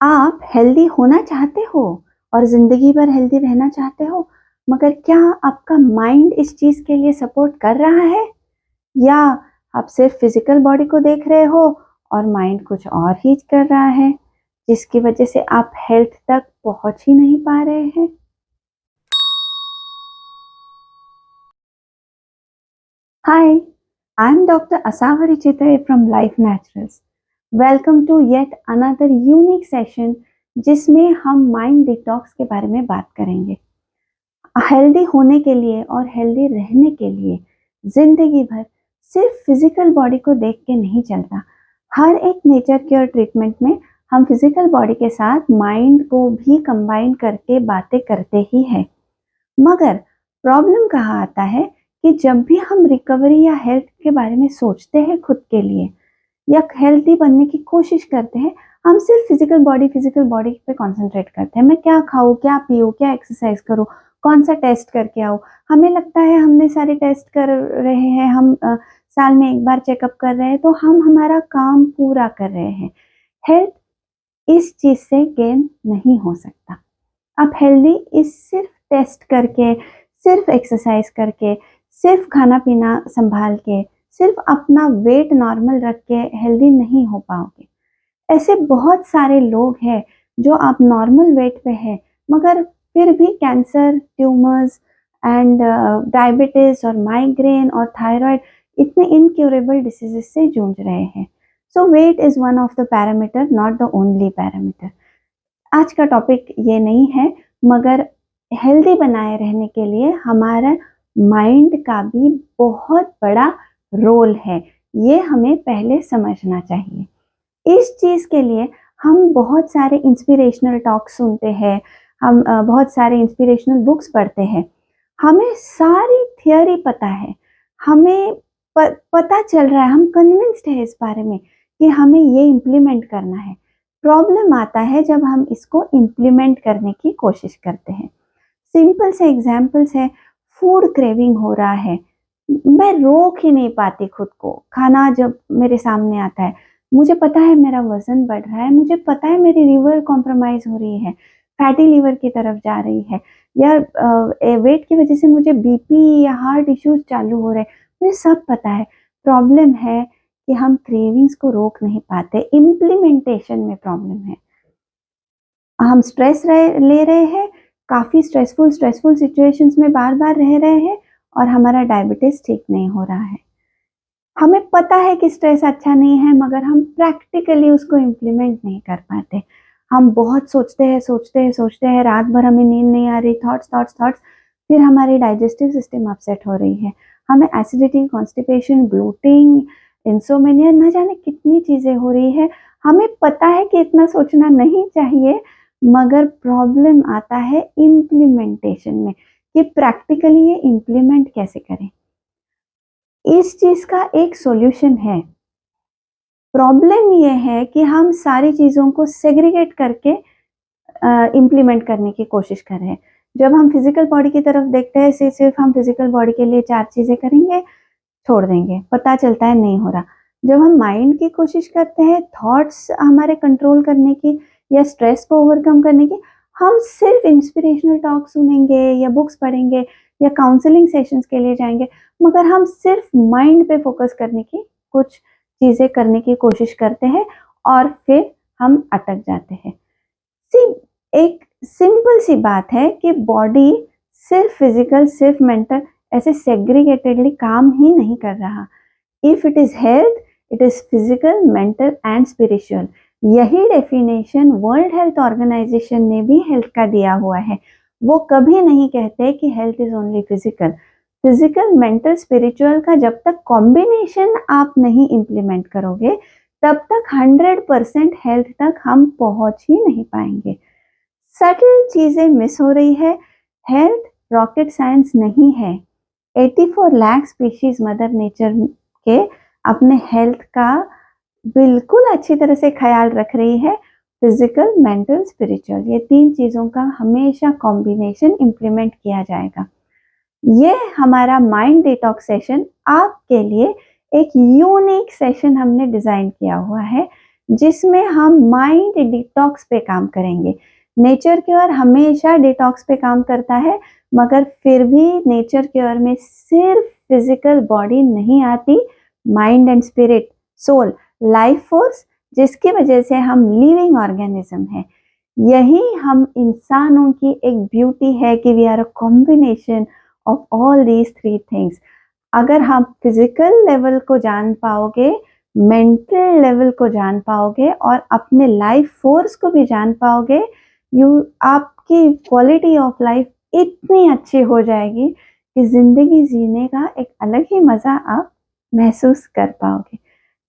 आप हेल्दी होना चाहते हो और ज़िंदगी भर हेल्दी रहना चाहते हो, मगर क्या आपका माइंड इस चीज़ के लिए सपोर्ट कर रहा है? या आप सिर्फ फिज़िकल बॉडी को देख रहे हो और माइंड कुछ और ही कर रहा है, जिसकी वजह से आप हेल्थ तक पहुँच ही नहीं पा रहे हैं? Hi, I'm Dr. Asavari Chitre from Life Naturals. Welcome to yet another unique session जिसमें हम माइंड डिटॉक्स के बारे में बात करेंगे। हेल्दी होने के लिए और हेल्दी रहने के लिए जिंदगी भर सिर्फ फिजिकल बॉडी को देख के नहीं चलता। हर एक नेचर केयर ट्रीटमेंट में हम फिजिकल बॉडी के साथ माइंड को भी कंबाइन करके बातें करते ही हैं। मगर प्रॉब्लम कहाँ आता है कि जब भी हम रिकवरी या हेल्थ के बारे में सोचते हैं खुद के लिए या हेल्दी बनने की कोशिश करते हैं, हम सिर्फ फिजिकल बॉडी पे कंसंट्रेट करते हैं। मैं क्या खाऊं, क्या पीऊं, क्या एक्सरसाइज करूं, कौन सा टेस्ट करके आऊं। हमें लगता है हमने सारे टेस्ट कर रहे हैं, हम साल में एक बार चेकअप कर रहे हैं, तो हम हमारा काम पूरा कर रहे हैं। हेल्थ इस चीज से गेन नहीं हो सकता। आप हेल्दी इस सिर्फ टेस्ट करके, सिर्फ एक्सरसाइज करके, सिर्फ खाना पीना संभाल के, सिर्फ अपना वेट नॉर्मल रख के हेल्दी नहीं हो पाओगे। ऐसे बहुत सारे लोग हैं जो आप नॉर्मल वेट पे हैं, मगर फिर भी कैंसर, ट्यूमर्स एंड डायबिटीज और माइग्रेन और थायराइड, इतने इनक्यूरेबल डिसीजेस से जूझ रहे हैं। So weight is one of the parameter, not the only parameter. आज का टॉपिक ये नहीं है, मगर हेल्दी बनाए रहने के लिए हमारा माइंड का भी बहुत बड़ा रोल है। ये हमें पहले समझना चाहिए। इस चीज़ के लिए हम बहुत सारे इंस्पिरेशनल टॉक सुनते हैं, हम बहुत सारे इंस्पिरेशनल बुक्स पढ़ते हैं। हमें सारी थियोरी पता है, हमें पता चल रहा है, हम कन्विंस्ड है इस बारे में कि हमें ये इम्प्लीमेंट करना है। प्रॉब्लम आता है जब हम इसको इम्प्लीमेंट करने की कोशिश करते हैं। सिंपल से एग्जाम्पल्स है, फूड क्रेविंग हो रहा है, मैं रोक ही नहीं पाती खुद को। खाना जब मेरे सामने आता है, मुझे पता है मेरा वजन बढ़ रहा है, मुझे पता है मेरी लिवर कॉम्प्रोमाइज हो रही है, फैटी लिवर की तरफ जा रही है, या वेट की वजह से मुझे बीपी या हार्ट इश्यूज चालू हो रहे हैं, मुझे सब पता है। प्रॉब्लम है कि हम क्रेविंग्स को रोक नहीं पाते, इम्प्लीमेंटेशन में प्रॉब्लम है। हम स्ट्रेस ले रहे हैं, काफ़ी स्ट्रेसफुल सिचुएशंस में बार बार रह रहे हैं, और हमारा डायबिटीज़ ठीक नहीं हो रहा है। हमें पता है कि स्ट्रेस अच्छा नहीं है, मगर हम प्रैक्टिकली उसको इम्प्लीमेंट नहीं कर पाते। हम बहुत सोचते हैं, रात भर हमें नींद नहीं आ रही, थॉट्स, फिर हमारी डाइजेस्टिव सिस्टम अपसेट हो रही है। हमें एसिडिटी, कॉन्स्टिपेशन, ब्लोटिंग, इंसोमेनिया, न जाने कितनी चीज़ें हो रही है। हमें पता है कि इतना सोचना नहीं चाहिए, मगर प्रॉब्लम आता है इम्प्लीमेंटेशन में कि प्रैक्टिकली ये इम्प्लीमेंट कैसे करें। इस चीज़ का एक सॉल्यूशन है। प्रॉब्लम ये है कि हम सारी चीज़ों को सेग्रीगेट करके इम्प्लीमेंट करने की कोशिश कर रहे हैं। जब हम फिजिकल बॉडी की तरफ देखते हैं, सिर्फ हम फिजिकल बॉडी के लिए 4 चीज़ें करेंगे, छोड़ देंगे, पता चलता है नहीं हो रहा। जब हम माइंड की कोशिश करते हैं, थॉट्स हमारे कंट्रोल करने की या स्ट्रेस को ओवरकम करने की, हम सिर्फ इंस्पिरेशनल टॉक सुनेंगे या बुक्स पढ़ेंगे या काउंसलिंग सेशंस के लिए जाएंगे, मगर हम सिर्फ माइंड पे फोकस करने की कुछ चीज़ें करने की कोशिश करते हैं और फिर हम अटक जाते हैं। सी एक सिंपल सी बात है कि बॉडी सिर्फ फिजिकल, सिर्फ मेंटल ऐसे सेग्रीगेटेडली काम ही नहीं कर रहा। If it is health, it is physical, mental and spiritual. यही डेफिनेशन वर्ल्ड हेल्थ ऑर्गेनाइजेशन ने भी हेल्थ का दिया हुआ है। वो कभी नहीं कहते कि health is only physical. Physical, mental, spiritual का जब तक कॉम्बिनेशन आप नहीं इम्प्लीमेंट करोगे, तब तक 100% हेल्थ तक हम पहुंच ही नहीं पाएंगे। सटल चीजें मिस हो रही है। हेल्थ रॉकेट साइंस नहीं है। 84 लाख स्पीशीज मदर नेचर के अपने हेल्थ का बिल्कुल अच्छी तरह से ख्याल रख रही है। फिजिकल, मेंटल, स्पिरिचुअल, ये 3 चीज़ों का हमेशा कॉम्बिनेशन इम्प्लीमेंट किया जाएगा। ये हमारा माइंड डिटॉक्स सेशन आपके लिए एक यूनिक सेशन हमने डिज़ाइन किया हुआ है, जिसमें हम माइंड डिटॉक्स पे काम करेंगे। नेचर क्योर हमेशा डिटॉक्स पे काम करता है, मगर फिर भी नेचर क्योर में सिर्फ फिजिकल बॉडी नहीं आती, mind and spirit, soul, life force, जिसकी वजह से हम लिविंग ऑर्गेनिज्म है। यही हम इंसानों की एक ब्यूटी है कि we are a combination of all these three things. अगर हम फिजिकल लेवल को जान पाओगे, मेंटल लेवल को जान पाओगे और अपने लाइफ फोर्स को भी जान पाओगे, आपकी क्वालिटी ऑफ लाइफ इतनी अच्छी हो जाएगी कि जिंदगी जीने का एक अलग ही मजा आप महसूस कर पाओगे।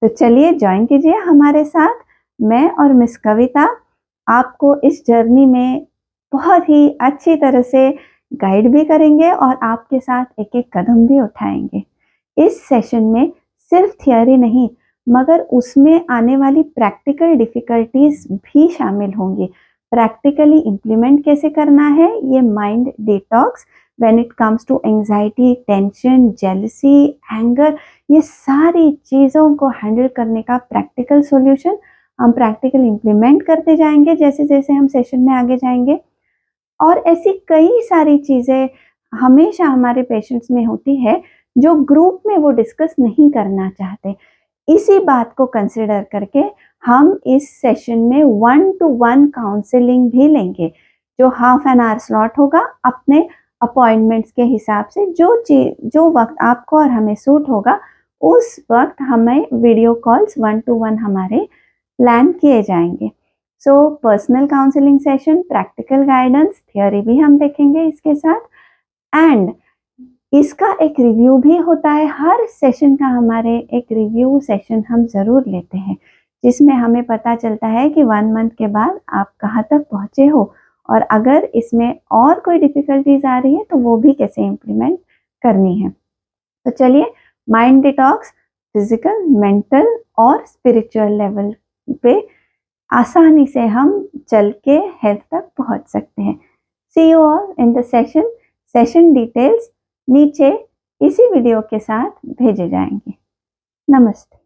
तो चलिए ज्वाइन कीजिए हमारे साथ। मैं और मिस कविता आपको इस जर्नी में बहुत ही अच्छी तरह से गाइड भी करेंगे और आपके साथ एक एक कदम भी उठाएंगे। इस सेशन में सिर्फ थियोरी नहीं, मगर उसमें आने वाली प्रैक्टिकल डिफिकल्टीज भी शामिल होंगी। प्रैक्टिकली इम्प्लीमेंट कैसे करना है ये mind detox when it comes to anxiety, tension, jealousy, anger, ये सारी चीज़ों को हैंडल करने का प्रैक्टिकल सॉल्यूशन हम प्रैक्टिकल इम्प्लीमेंट करते जाएंगे जैसे जैसे हम सेशन में आगे जाएंगे। और ऐसी कई सारी चीज़ें हमेशा हमारे पेशेंट्स में होती है जो ग्रुप में वो डिस्कस नहीं करना चाहते। इसी बात को कंसिडर करके हम इस सेशन में 1-to-1 काउंसलिंग भी लेंगे, जो हाफ एन आवर स्लॉट होगा अपने अपॉइंटमेंट्स के हिसाब से। जो वक्त आपको और हमें सूट होगा उस वक्त हमें वीडियो कॉल्स 1-to-1 हमारे प्लान किए जाएंगे। So personal counselling session, practical guidance, theory भी हम देखेंगे इसके साथ, एंड इसका एक रिव्यू भी होता है। हर सेशन का हमारे एक रिव्यू सेशन हम ज़रूर लेते हैं, जिसमें हमें पता चलता है कि 1 मंथ के बाद आप कहाँ तक पहुँचे हो और अगर इसमें और कोई डिफ़िकल्टीज आ रही है तो वो भी कैसे इम्प्लीमेंट करनी है। तो चलिए, माइंड डिटॉक्स फिजिकल, मेंटल और स्पिरिचुअल लेवल पे आसानी से हम चल के हेल्थ तक पहुँच सकते हैं। See you all in the session. Session details नीचे इसी वीडियो के साथ भेजे जाएंगे। नमस्ते।